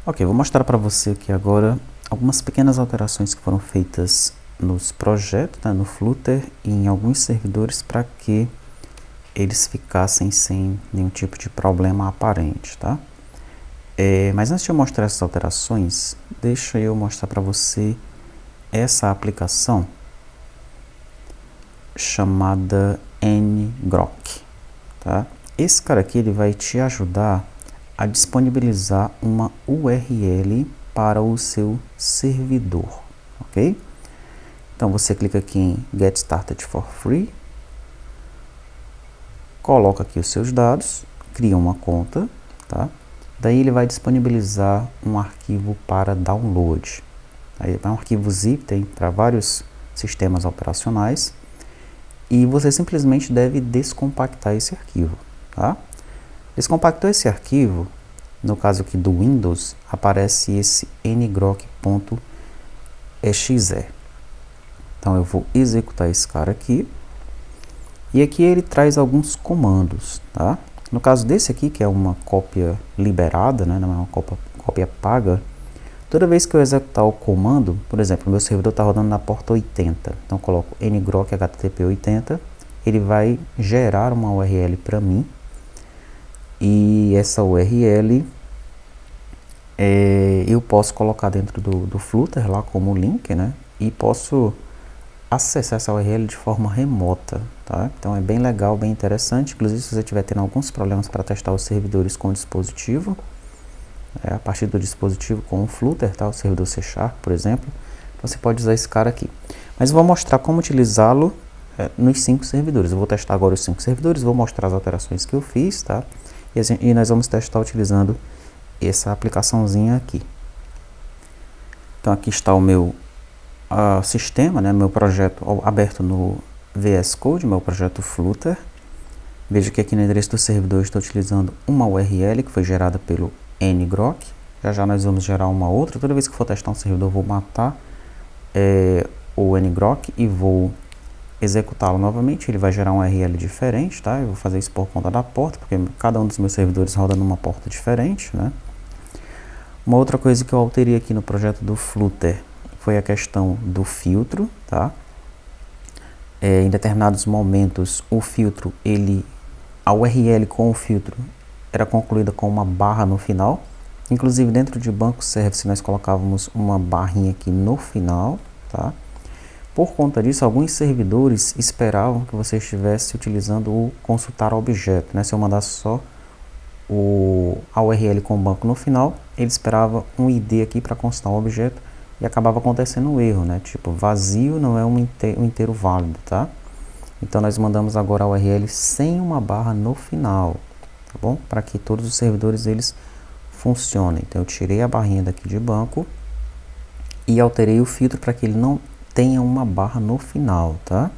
Ok, vou mostrar para você aqui agora algumas pequenas alterações que foram feitas nos projetos, no Flutter e em alguns servidores para que eles ficassem sem nenhum tipo de problema aparente, tá? Mas antes de eu mostrar essas alterações, deixa eu mostrar para você essa aplicação chamada ngrok, tá? Esse cara aqui ele vai te ajudar a disponibilizar uma URL para o seu servidor, ok? Então você clica aqui em Get Started for Free, coloca aqui os seus dados, cria uma conta, tá? Daí ele vai disponibilizar um arquivo para download. Aí é um arquivo zip, tem para vários sistemas operacionais, e você simplesmente deve descompactar esse arquivo, tá? Descompactou esse arquivo, no caso aqui do Windows, aparece esse ngrok.exe. Então eu vou executar esse cara aqui, e aqui ele traz alguns comandos, tá? No caso desse aqui, que é uma cópia liberada, né, não é uma cópia paga, toda vez que eu executar o comando, por exemplo, o meu servidor está rodando na porta 80, então eu coloco ngrok http 80, ele vai gerar uma URL para mim, e essa URL eu posso colocar dentro do Flutter lá como link, né, e posso acessar essa URL de forma remota, tá? Então é bem legal, bem interessante. Inclusive, se você estiver tendo alguns problemas para testar os servidores com o dispositivo, a partir do dispositivo com o Flutter, tá? O servidor C#, por exemplo, você pode usar esse cara aqui. Mas eu vou mostrar como utilizá-lo nos 5 servidores. Eu vou testar agora os 5 servidores, vou mostrar as alterações que eu fiz, tá? E nós vamos testar utilizando essa aplicaçãozinha aqui. Então aqui está o meu sistema, né, meu projeto aberto no VS Code, meu projeto Flutter. Veja que aqui no endereço do servidor eu estou utilizando uma URL que foi gerada pelo ngrok. Já já nós vamos gerar uma outra. Toda vez que for testar um servidor eu vou matar o ngrok e vou executá-lo novamente. Ele vai gerar uma URL diferente, tá? Eu vou fazer isso por conta da porta, porque cada um dos meus servidores roda numa porta diferente, né? Uma outra coisa que eu alterei aqui no projeto do Flutter foi a questão do filtro, tá? Em determinados momentos o filtro, a URL com o filtro era concluída com uma barra no final. Inclusive dentro de banco service nós colocávamos uma barrinha aqui no final, tá? Por conta disso, alguns servidores esperavam que você estivesse utilizando o consultar objeto, né? Se eu mandasse só a URL com o banco no final, ele esperava um ID aqui para consultar o objeto e acabava acontecendo um erro, né? Tipo, vazio não é um inteiro válido, tá? Então nós mandamos agora a URL sem uma barra no final, tá bom? Para que todos os servidores eles funcionem. Então eu tirei a barrinha daqui de banco e alterei o filtro para que ele não tenha uma barra no final, tá?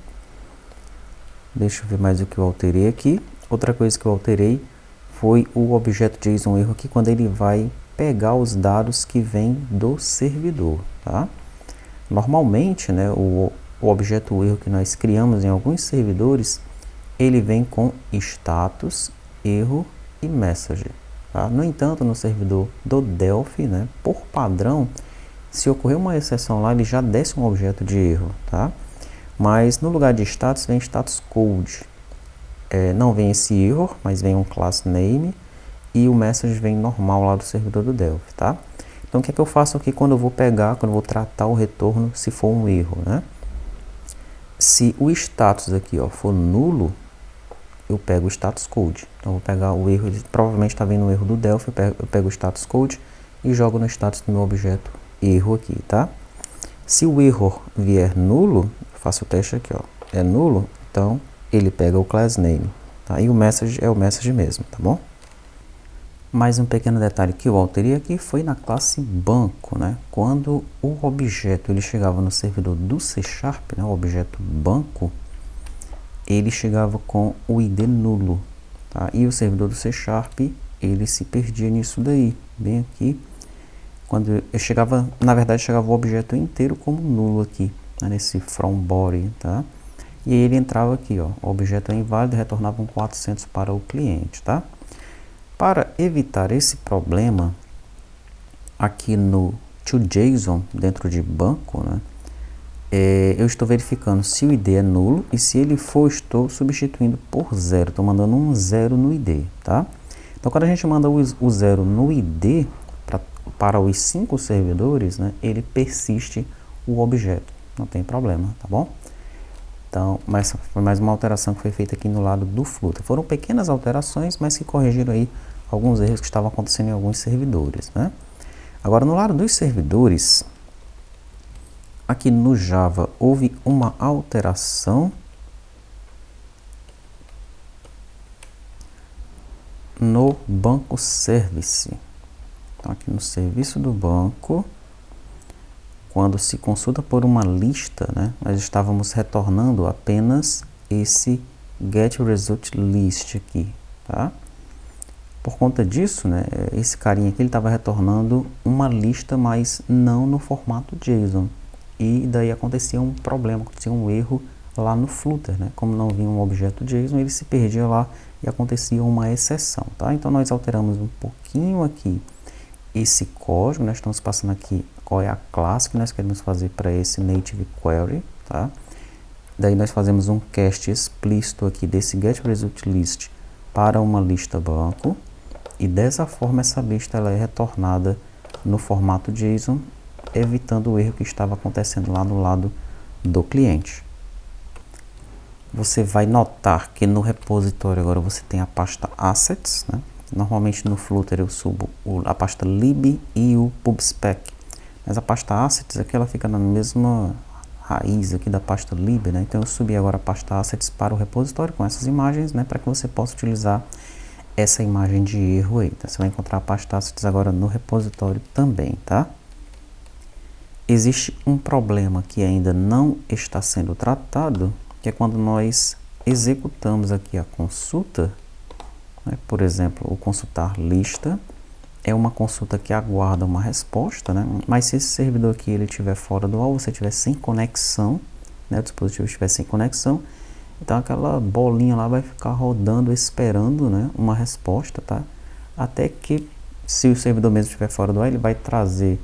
Deixa eu ver mais o que eu alterei aqui. Outra coisa que eu alterei foi o objeto JSON erro aqui, quando ele vai pegar os dados que vêm do servidor, tá? Normalmente, né, o objeto erro que nós criamos em alguns servidores, ele vem com status, erro e message, tá? No entanto, no servidor do Delphi, né, por padrão, se ocorrer uma exceção lá, ele já desce um objeto de erro, tá? Mas no lugar de status vem status code. Não vem esse error, mas vem um class name e o message vem normal lá do servidor do Delphi, tá? Então o que é que eu faço aqui quando eu vou tratar o retorno se for um erro, né? Se o status aqui, ó, for nulo, eu pego o status code. Então eu vou pegar o erro, provavelmente está vindo um erro do Delphi, eu pego o status code e jogo no status do meu objeto erro aqui, tá? Se o erro vier nulo, eu faço o teste aqui, ó, é nulo, então ele pega o class name, tá? E o message é o message mesmo, tá bom? Mais um pequeno detalhe que eu alterei aqui foi na classe banco, né? Quando o objeto ele chegava no servidor do C#, né? O objeto banco, ele chegava com o ID nulo, tá? E o servidor do C# ele se perdia nisso daí, bem aqui. Quando eu chegava, na verdade chegava o objeto inteiro como nulo aqui, né? Nesse from body, tá? E aí ele entrava aqui, ó, o objeto é inválido, retornava um 400 para o cliente, tá? Para evitar esse problema, aqui no toJSON, dentro de banco, né, eu estou verificando se o ID é nulo e se ele for, estou substituindo por 0. Estou mandando um 0 no ID, tá? Então, quando a gente manda o 0 no ID para os 5 servidores, né, ele persiste o objeto. Não tem problema, tá bom? Então, essa foi mais uma alteração que foi feita aqui no lado do Flutter. Foram pequenas alterações, mas que corrigiram aí alguns erros que estavam acontecendo em alguns servidores, né? Agora, no lado dos servidores, aqui no Java houve uma alteração no banco service. Então, aqui no serviço do banco, quando se consulta por uma lista, né, nós estávamos retornando apenas esse getResultList aqui, tá? Por conta disso, né, esse carinha aqui estava retornando uma lista, mas não no formato JSON. E daí acontecia um problema, acontecia um erro lá no Flutter, né? Como não vinha um objeto JSON, ele se perdia lá e acontecia uma exceção, tá? Então nós alteramos um pouquinho aqui esse código, nós estamos passando aqui qual é a classe que nós queremos fazer para esse native query, tá? Daí nós fazemos um cast explícito aqui desse getResultList para uma lista banco, e dessa forma essa lista ela é retornada no formato JSON, evitando o erro que estava acontecendo lá no lado do cliente. Você vai notar que no repositório agora você tem a pasta assets, né? Normalmente no Flutter eu subo a pasta lib e o pubspec, mas a pasta assets aqui ela fica na mesma raiz aqui da pasta lib, né? Então eu subi agora a pasta assets para o repositório com essas imagens, né? Para que você possa utilizar essa imagem de erro aí, tá? Você vai encontrar a pasta assets agora no repositório também, tá? Existe um problema que ainda não está sendo tratado, que é quando nós executamos aqui a consulta, né? Por exemplo, o consultar lista é uma consulta que aguarda uma resposta, né? Mas se esse servidor aqui ele estiver fora do ar, você estiver sem conexão, né? O dispositivo estiver sem conexão, então aquela bolinha lá vai ficar rodando, esperando, né, uma resposta, tá? Até que, se o servidor mesmo estiver fora do ar, ele vai trazer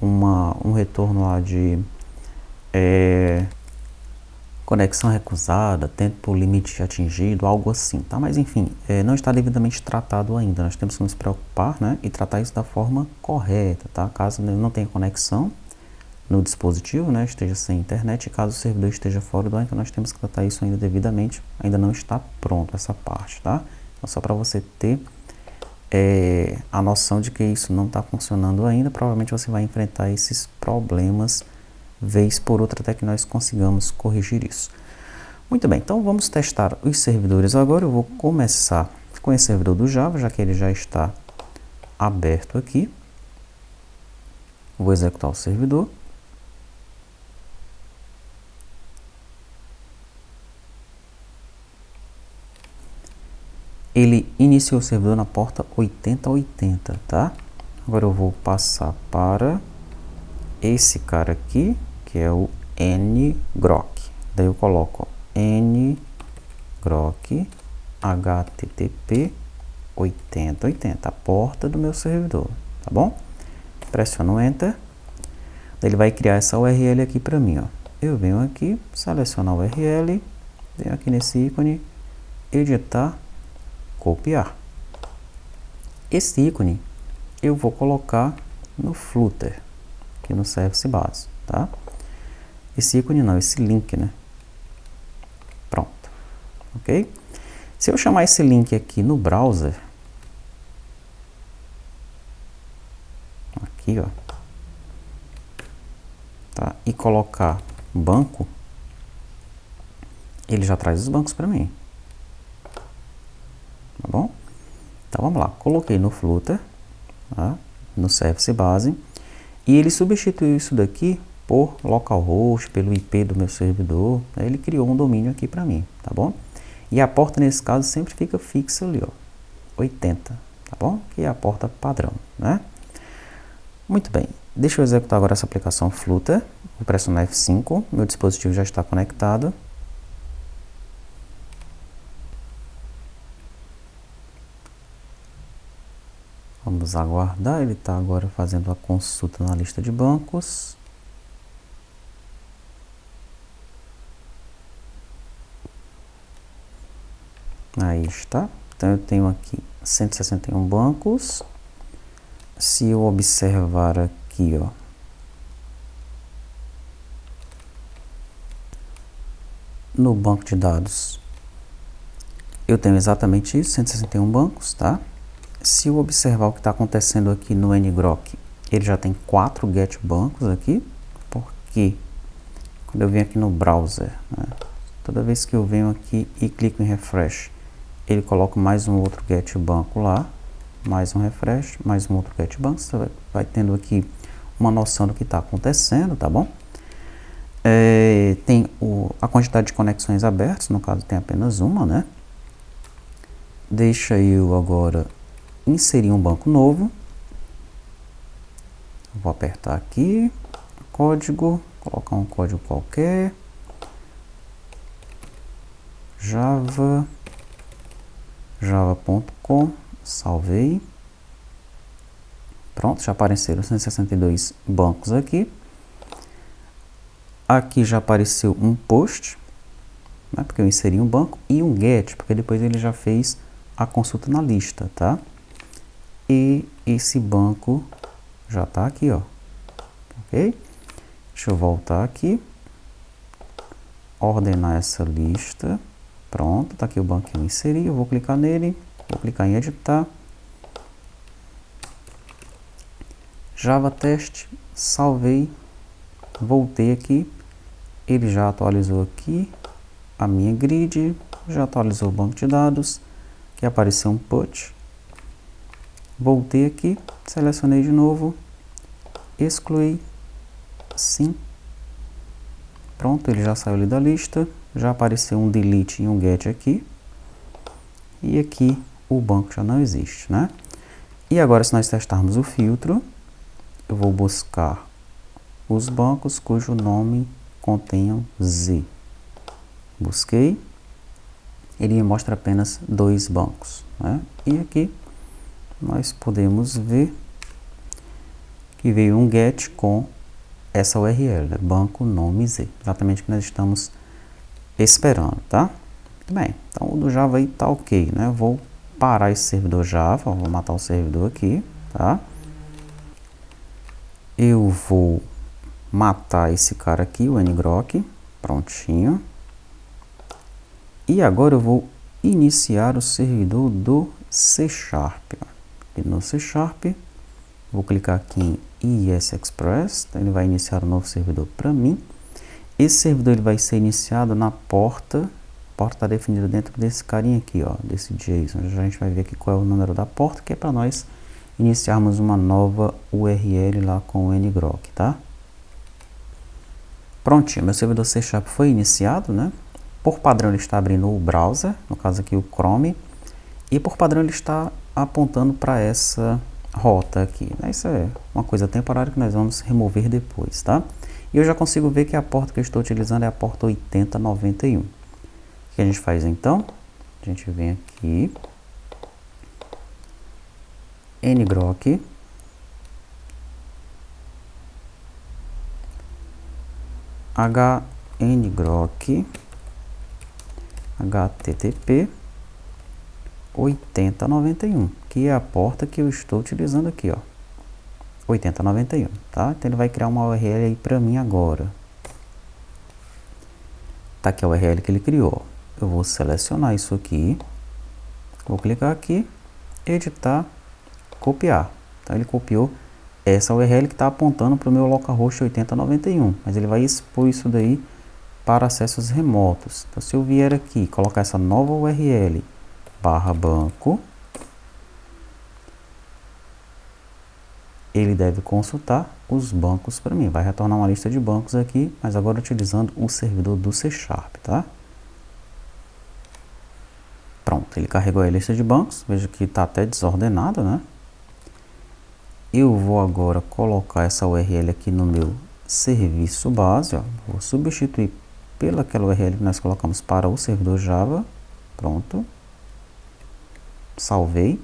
um retorno lá de conexão recusada, tempo limite atingido, algo assim, tá? Mas enfim, não está devidamente tratado ainda. Nós temos que nos preocupar, né, e tratar isso da forma correta, tá? Caso não tenha conexão no dispositivo, né, esteja sem internet, e caso o servidor esteja fora do ar, então nós temos que tratar isso ainda devidamente. Ainda não está pronto essa parte, tá? Então, só para você ter a noção de que isso não está funcionando ainda, provavelmente você vai enfrentar esses problemas vez por outra até que nós consigamos corrigir isso. Muito bem, então vamos testar os servidores agora. Eu vou começar com esse servidor do Java, já que ele já está aberto aqui. Vou executar o servidor. Ele iniciou o servidor na porta 8080, tá? Agora eu vou passar para esse cara aqui, que é o ngrok. Daí eu coloco ngrok http 8080, a porta do meu servidor, tá bom? Pressiono Enter. Daí ele vai criar essa URL aqui para mim, ó. Eu venho aqui, seleciono a URL, venho aqui nesse ícone, editar, copiar. Esse ícone eu vou colocar no Flutter, aqui no Service Base, tá? Esse ícone não, esse link, né? Pronto, ok? Se eu chamar esse link aqui no browser, aqui, ó, tá? E colocar banco, ele já traz os bancos para mim. Tá bom? Então vamos lá, coloquei no Flutter, tá? No Service Base, e ele substituiu isso daqui por localhost, pelo IP do meu servidor, né? Ele criou um domínio aqui para mim, tá bom? E a porta nesse caso sempre fica fixa ali, ó, 80, tá bom? Que é a porta padrão, né? Muito bem, deixa eu executar agora essa aplicação Flutter, vou pressionar F5, meu dispositivo já está conectado. Vamos Vamos aguardar, ele está agora fazendo a consulta na lista de bancos. Aí está. Então eu tenho aqui 161 bancos. Se eu observar aqui, ó, no banco de dados, eu tenho exatamente isso, 161 bancos, tá? Se eu observar o que está acontecendo aqui no ngrok, ele já tem 4 get bancos aqui, porque quando eu venho aqui no browser, né, toda vez que eu venho aqui e clico em refresh, ele coloca mais um outro get banco lá, mais um refresh, mais um outro get banco. Você vai tendo aqui uma noção do que está acontecendo, tá bom? Tem a quantidade de conexões abertas, no caso tem apenas uma, né? Deixa eu agora inserir um banco novo. Vou apertar aqui, código, colocar um código qualquer, java.com, salvei. Pronto, já apareceram 162 bancos aqui. Aqui já apareceu um post, né, porque eu inseri um banco, e um get, porque depois ele já fez a consulta na lista, tá? E esse banco já está aqui, ó. Ok? Deixa eu voltar aqui, ordenar essa lista. Pronto, tá aqui o banco que eu inseri. Eu vou clicar nele, vou clicar em editar. Java teste, salvei, voltei aqui. Ele já atualizou aqui a minha grid, já atualizou o banco de dados. Aqui apareceu um put. Voltei aqui, selecionei de novo, excluí, sim. Pronto, ele já saiu ali da lista. Já apareceu um delete e um get aqui. E aqui o banco já não existe, né? E agora, se nós testarmos o filtro, eu vou buscar os bancos cujo nome contenham Z. Busquei. Ele me mostra apenas 2 bancos, né? E aqui nós podemos ver que veio um get com essa URL, né? Banco nome Z, exatamente o que nós estamos esperando, tá? Muito bem, então o do Java aí tá ok, né? Eu vou parar esse servidor Java, vou matar o servidor aqui, tá? Eu vou matar esse cara aqui, o ngrok, prontinho. E agora eu vou iniciar o servidor do C#. E no C#, vou clicar aqui em ES Express, então ele vai iniciar um novo servidor para mim. Esse servidor ele vai ser iniciado na porta. A porta está definida dentro desse carinha aqui, ó, desse JSON. Já a gente vai ver aqui qual é o número da porta, que é para nós iniciarmos uma nova URL lá com o ngrok, tá? Prontinho, meu servidor C# foi iniciado, né? Por padrão ele está abrindo o browser, no caso aqui o Chrome, e por padrão ele está apontando para essa rota aqui, né? Isso é uma coisa temporária que nós vamos remover depois, tá? E eu já consigo ver que a porta que eu estou utilizando é a porta 8091. O que a gente faz então? A gente vem aqui, ngrok, ngrok http 8091, que é a porta que eu estou utilizando aqui, ó, 8091, tá? Então ele vai criar uma URL aí para mim agora. Tá aqui a URL que ele criou. Eu vou selecionar isso aqui, vou clicar aqui, editar, copiar. Então ele copiou essa URL que está apontando para o meu localhost 8091, mas ele vai expor isso daí para acessos remotos. Então se eu vier aqui colocar essa nova URL /banco, ele deve consultar os bancos para mim. Vai retornar uma lista de bancos aqui, mas agora utilizando o servidor do C#, tá? Pronto, ele carregou a lista de bancos. Veja que está até desordenado, né? Eu vou agora colocar essa URL aqui no meu serviço base, ó. Vou substituir pelaquela URL que nós colocamos para o servidor Java. Pronto. Salvei.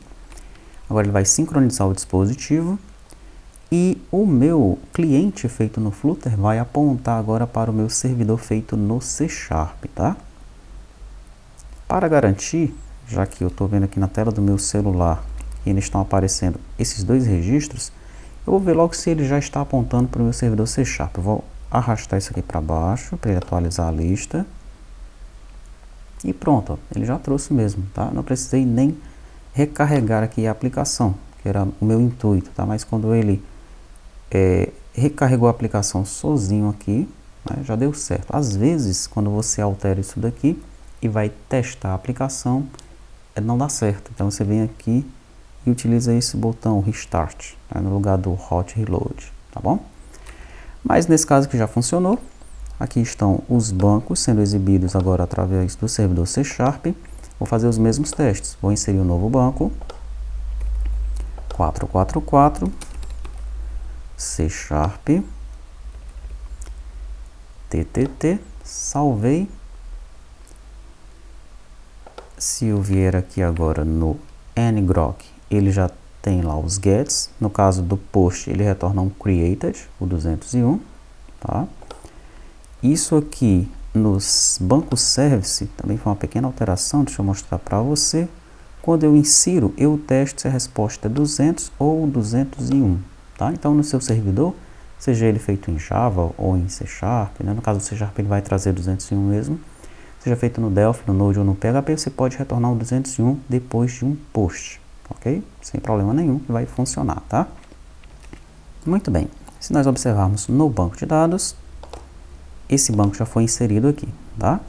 Agora ele vai sincronizar o dispositivo e o meu cliente feito no Flutter vai apontar agora para o meu servidor feito no C#, tá? Para garantir, já que eu estou vendo aqui na tela do meu celular que ainda estão aparecendo esses dois registros, eu vou ver logo se ele já está apontando para o meu servidor C#. Eu vou arrastar isso aqui para baixo para ele atualizar a lista. E pronto, ó, ele já trouxe mesmo, tá? Não precisei nem recarregar aqui a aplicação, que era o meu intuito, tá? Mas quando ele recarregou a aplicação sozinho aqui, né, já deu certo. Às vezes, quando você altera isso daqui e vai testar a aplicação, não dá certo. Então você vem aqui e utiliza esse botão Restart, né, no lugar do Hot Reload, tá bom? Mas nesse caso que já funcionou, aqui estão os bancos sendo exibidos agora através do servidor C#. Vou fazer os mesmos testes. Vou inserir um novo banco, 444, C#, TTT, salvei. Se eu vier aqui agora no ngrok, ele já tem lá os gets. No caso do post, ele retorna um created, o 201, tá? Isso aqui nos bancos service também foi uma pequena alteração, deixa eu mostrar para você. Quando eu insiro, eu testo se a resposta é 200 ou 201, tá? Então no seu servidor, seja ele feito em Java ou em C#, né? No caso do C# ele vai trazer 201 mesmo. Seja feito no Delphi, no Node ou no PHP, você pode retornar o 201 depois de um post, ok? Sem problema nenhum, que vai funcionar, tá? Muito bem, se nós observarmos no banco de dados, esse banco já foi inserido aqui, tá?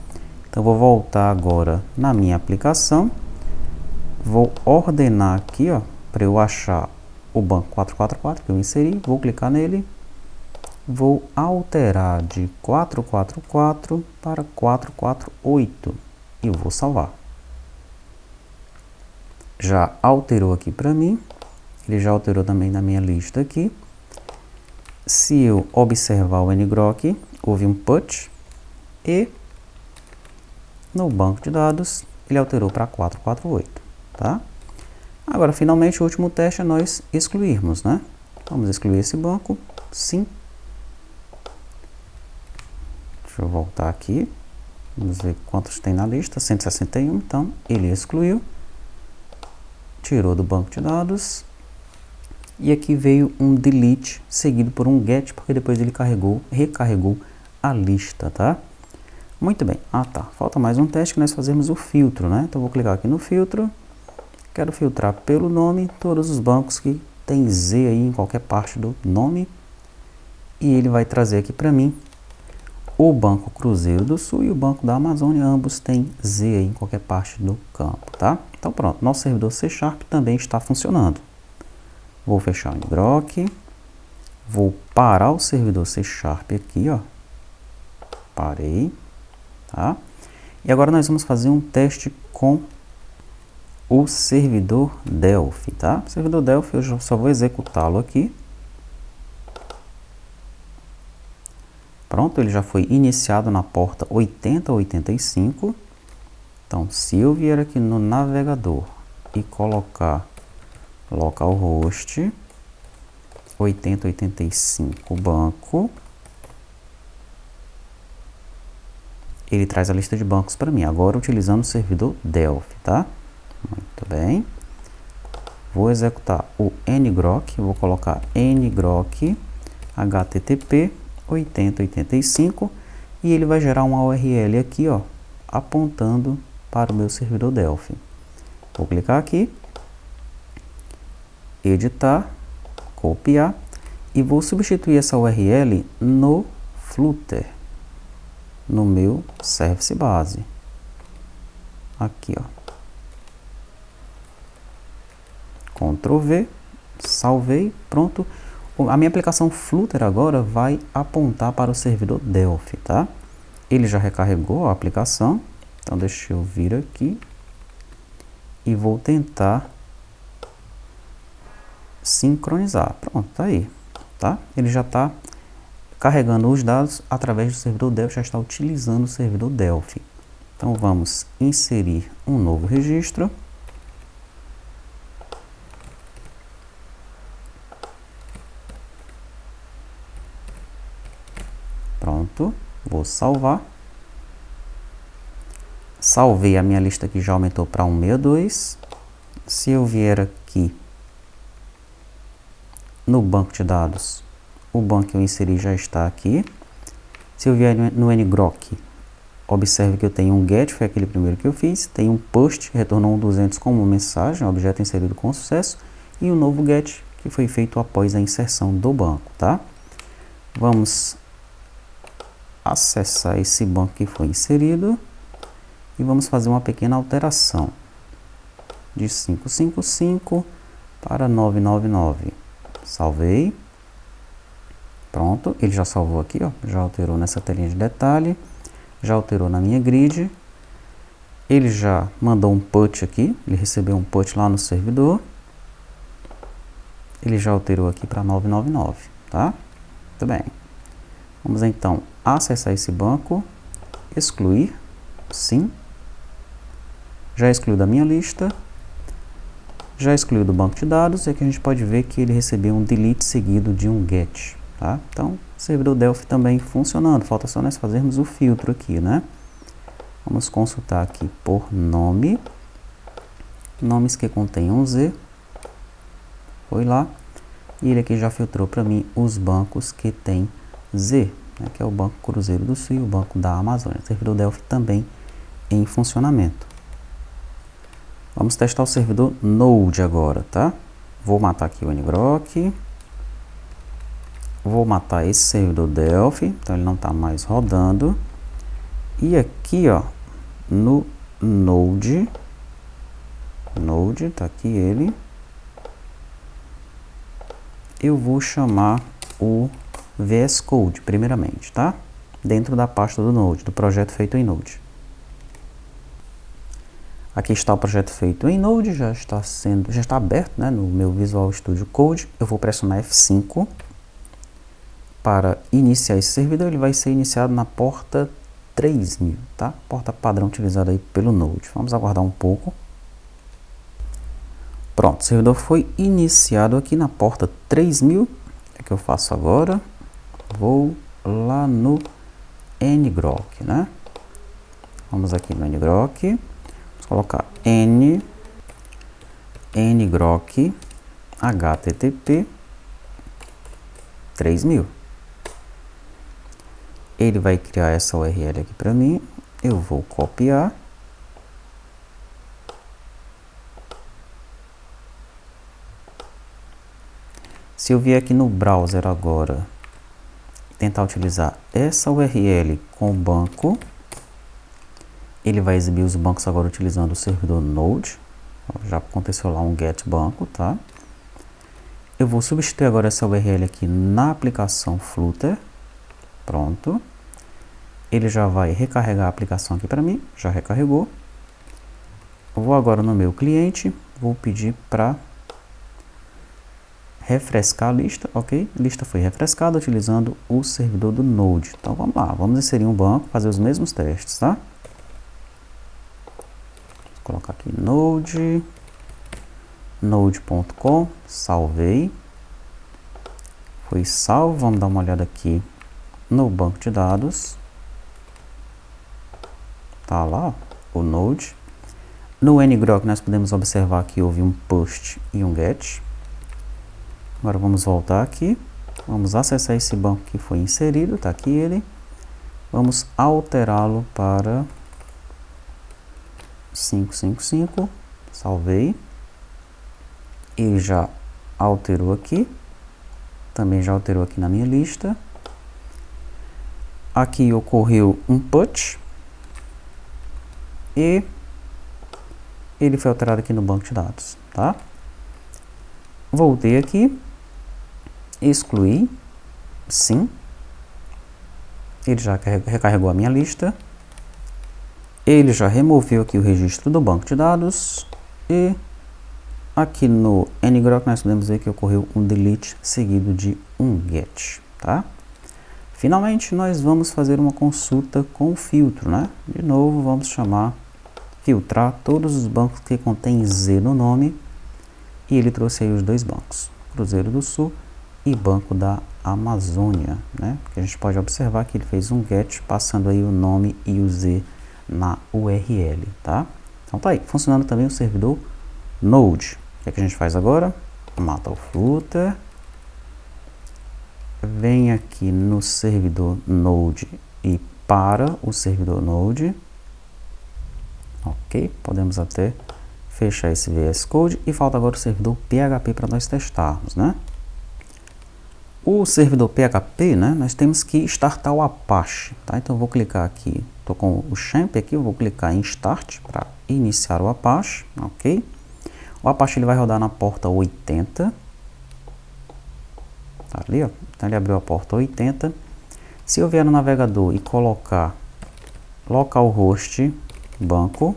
Então, vou voltar agora na minha aplicação, vou ordenar aqui, ó, para eu achar o banco 444 que eu inseri, vou clicar nele, vou alterar de 444 para 448 e eu vou salvar. Já alterou aqui para mim, ele já alterou também na minha lista aqui. Se eu observar o ngrok, houve um put e no banco de dados ele alterou para 448, tá? Agora, finalmente, o último teste é nós excluirmos, né? Vamos excluir esse banco, sim. Deixa eu voltar aqui, vamos ver quantos tem na lista, 161, então ele excluiu, tirou do banco de dados. E aqui veio um delete seguido por um get, porque depois ele recarregou a lista, tá? Muito bem. Ah, tá. Falta mais um teste que nós fazemos o filtro, né? Então, vou clicar aqui no filtro. Quero filtrar pelo nome todos os bancos que tem Z aí em qualquer parte do nome. E ele vai trazer aqui para mim o Banco Cruzeiro do Sul e o Banco da Amazônia. Ambos têm Z aí em qualquer parte do campo, tá? Então, pronto. Nosso servidor C# também está funcionando. Vou fechar o ngrok, vou parar o servidor C# aqui, ó, parei, tá? E agora nós vamos fazer um teste com o servidor Delphi, tá? O servidor Delphi eu só vou executá-lo aqui. Pronto, ele já foi iniciado na porta 8085. Então, se eu vier aqui no navegador e colocar localhost 8085 banco, ele traz a lista de bancos para mim, agora utilizando o servidor Delphi, tá? Muito bem. Vou executar o ngrok, vou colocar ngrok http 8085 e ele vai gerar uma URL aqui, ó, apontando para o meu servidor Delphi. Vou clicar aqui, editar, copiar e vou substituir essa URL no Flutter, no meu service base. Aqui, ó. Ctrl V, salvei, pronto. A minha aplicação Flutter agora vai apontar para o servidor Delphi, tá? Ele já recarregou a aplicação, então deixa eu vir aqui e vou tentar sincronizar. Pronto, tá aí, tá? Ele já está carregando os dados através do servidor Delphi, já está utilizando o servidor Delphi. Então vamos inserir um novo registro. Pronto, vou salvar. Salvei a minha lista que já aumentou para 162. Se eu vier aqui no banco de dados, o banco que eu inseri já está aqui. Se eu vier no ngrok, observe que eu tenho um get, foi aquele primeiro que eu fiz, tem um post, retornou um 200 como mensagem, objeto inserido com sucesso, e um novo get, que foi feito após a inserção do banco, tá? Vamos acessar esse banco que foi inserido e vamos fazer uma pequena alteração de 555 para 999. Salvei. Pronto, ele já salvou aqui, ó, já alterou nessa telinha de detalhe, já alterou na minha grid. Ele já mandou um put aqui, ele recebeu um put lá no servidor. Ele já alterou aqui para 999, tá? Muito bem. Vamos então acessar esse banco, excluir, sim. Já excluiu da minha lista, já excluiu do banco de dados, e aqui a gente pode ver que ele recebeu um delete seguido de um get, tá? Então, o servidor Delphi também funcionando, falta só nós fazermos o filtro aqui, né? Vamos consultar aqui por nome, nomes que contenham Z, foi lá, e ele aqui já filtrou para mim os bancos que tem Z, né, que é o Banco Cruzeiro do Sul e o Banco da Amazônia. O servidor Delphi também em funcionamento. Vamos testar o servidor Node agora, tá? Vou matar aqui o ngrok. Vou matar esse servidor Delphi, então ele não está mais rodando. E aqui, ó, no Node, tá aqui ele. Eu vou chamar o VS Code primeiramente, tá? Dentro da pasta do Node, do projeto feito em Node. Aqui está o projeto feito em Node, já está aberto, né, no meu Visual Studio Code. Eu vou pressionar F5 para iniciar esse servidor. Ele vai ser iniciado na porta 3000, tá? Porta padrão utilizada aí pelo Node. Vamos aguardar um pouco. Pronto, o servidor foi iniciado aqui na porta 3000. O que eu faço agora? Vou lá no ngrok, né? Vamos aqui no ngrok. Colocar ngrok http 3000. Ele vai criar essa URL aqui para mim. Eu vou copiar. Se eu vier aqui no browser agora, tentar utilizar essa URL com o banco, ele vai exibir os bancos agora utilizando o servidor Node. Já aconteceu lá um get banco, tá? Eu vou substituir agora essa URL aqui na aplicação Flutter. Pronto. Ele já vai recarregar a aplicação aqui para mim. Já recarregou. Eu vou agora no meu cliente. Vou pedir para refrescar a lista, ok? A lista foi refrescada utilizando o servidor do Node. Então vamos lá, vamos inserir um banco, fazer os mesmos testes, tá? Vou colocar aqui node.com, salvei. Foi salvo, vamos dar uma olhada aqui no banco de dados. Tá lá, ó, o Node. No ngrok nós podemos observar que houve um post e um get. Agora vamos voltar aqui, vamos acessar esse banco que foi inserido, tá aqui ele. Vamos alterá-lo para 555, salvei. Ele já alterou aqui, também já alterou aqui na minha lista. Aqui ocorreu um put e ele foi alterado aqui no banco de dados, tá? Voltei aqui, excluí, sim. Ele já recarregou a minha lista. Ele já removeu aqui o registro do banco de dados. E aqui no ngrok nós podemos ver que ocorreu um delete seguido de um get, tá? Finalmente nós vamos fazer uma consulta com o filtro, né? De novo vamos chamar filtrar todos os bancos que contêm Z no nome. E ele trouxe aí os dois bancos, Cruzeiro do Sul e banco da Amazônia, né? Que a gente pode observar que ele fez um get passando aí o nome e o Z na URL, tá? Então tá aí, funcionando também o servidor Node. O que é que a gente faz agora? Mata o footer, vem aqui no servidor Node e para o servidor Node. Ok, podemos até fechar esse VS Code e falta agora o servidor PHP para nós testarmos, né? O servidor PHP, né, nós temos que startar o Apache, tá? Então eu vou clicar aqui, estou com o champ aqui, eu vou clicar em Start para iniciar o Apache, ok? O Apache ele vai rodar na porta 80, tá ali, ó. Então ele abriu a porta 80. Se eu vier no navegador e colocar localhost banco,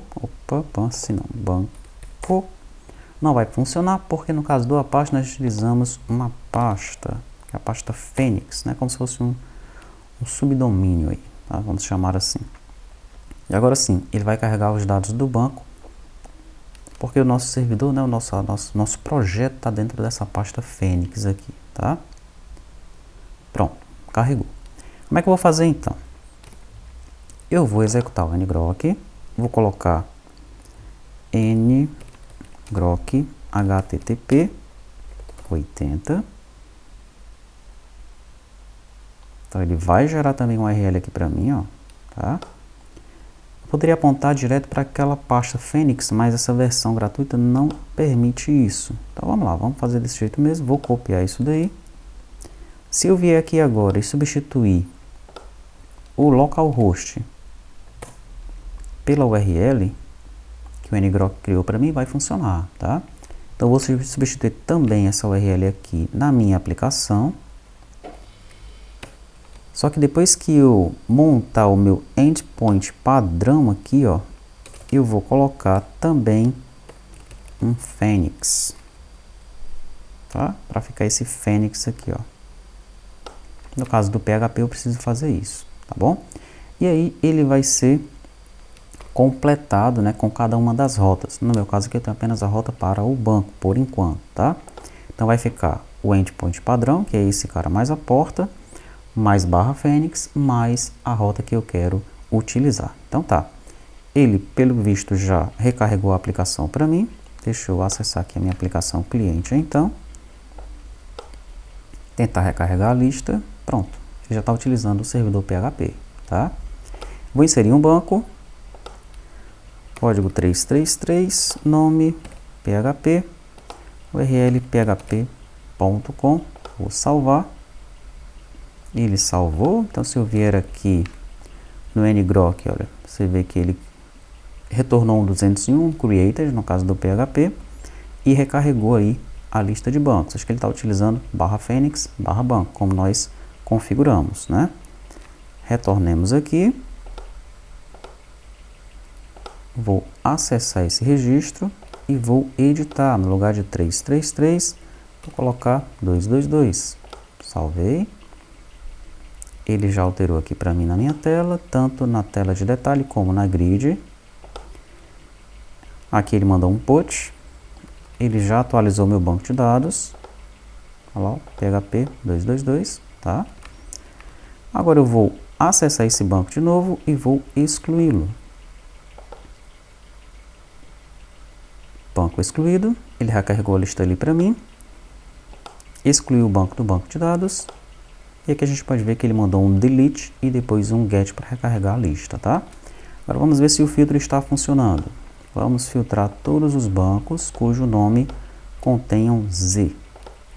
banco, não vai funcionar porque no caso do Apache nós utilizamos uma pasta, que é a pasta Phoenix, né, como se fosse um subdomínio aí, tá? Vamos chamar assim. E agora sim, ele vai carregar os dados do banco, porque o nosso servidor, né, o nosso projeto está dentro dessa pasta Phoenix aqui, tá? Pronto, carregou. Como é que eu vou fazer então? Eu vou executar o ngrok, vou colocar ngrok http 80. Então ele vai gerar também um URL aqui para mim, ó, tá? Eu poderia apontar direto para aquela pasta Phoenix, mas essa versão gratuita não permite isso. Então vamos lá, vamos fazer desse jeito mesmo. Vou copiar isso daí. Se eu vier aqui agora e substituir o localhost pela URL que o ngrok criou para mim, vai funcionar, tá? Então eu vou substituir também essa URL aqui na minha aplicação. Só que depois que eu montar o meu endpoint padrão aqui, ó, eu vou colocar também um Phoenix, tá? Para ficar esse Phoenix aqui, ó. No caso do PHP eu preciso fazer isso, tá bom? E aí ele vai ser completado, né, com cada uma das rotas. No meu caso aqui eu tenho apenas a rota para o banco, por enquanto, tá? Então vai ficar o endpoint padrão, que é esse cara mais a porta, mais barra Phoenix, mais a rota que eu quero utilizar. Então tá, ele pelo visto já recarregou a aplicação para mim. Deixa eu acessar aqui a minha aplicação cliente então. Tentar recarregar a lista, pronto, ele já está utilizando o servidor PHP, tá? Vou inserir um banco, código 333, nome PHP, URL php.com, vou salvar. Ele salvou, então se eu vier aqui no ngrok, olha, você vê que ele retornou um 201 created, no caso do PHP, e recarregou aí a lista de bancos. Acho que ele está utilizando barra Phoenix, barra banco, como nós configuramos, né? Retornemos aqui. Vou acessar esse registro e vou editar. No lugar de 333, vou colocar 222. Salvei. Ele já alterou aqui para mim na minha tela, tanto na tela de detalhe como na grid. Aqui ele mandou um put. Ele já atualizou meu banco de dados. Olha lá, PHP 222, tá? Agora eu vou acessar esse banco de novo e vou excluí-lo. Banco excluído, ele recarregou a lista ali para mim. Excluiu o banco do banco de dados. E aqui a gente pode ver que ele mandou um delete e depois um get para recarregar a lista, tá? Agora vamos ver se o filtro está funcionando. Vamos filtrar todos os bancos cujo nome contenham Z.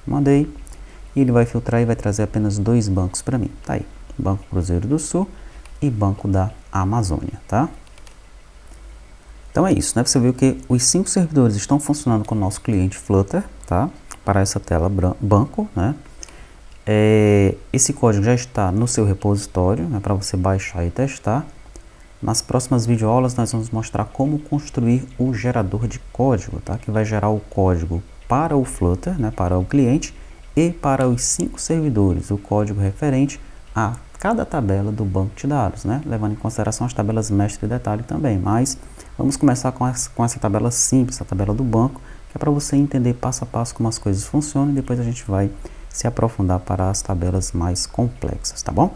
Mandei. E ele vai filtrar e vai trazer apenas dois bancos para mim. Tá aí. Banco Cruzeiro do Sul e Banco da Amazônia, tá? Então é isso, né? Você viu que os 5 servidores estão funcionando com o nosso cliente Flutter, tá? Para essa tela banco, né? Esse código já está no seu repositório, né, para você baixar e testar. Nas próximas videoaulas nós vamos mostrar como construir o gerador de código, tá? Que vai gerar o código para o Flutter, né, para o cliente, e para os 5 servidores, o código referente a cada tabela do banco de dados, né, levando em consideração as tabelas mestre e detalhe também. Mas vamos começar com essa tabela simples, a tabela do banco, que é para você entender passo a passo como as coisas funcionam, e depois a gente vai se aprofundar para as tabelas mais complexas, tá bom?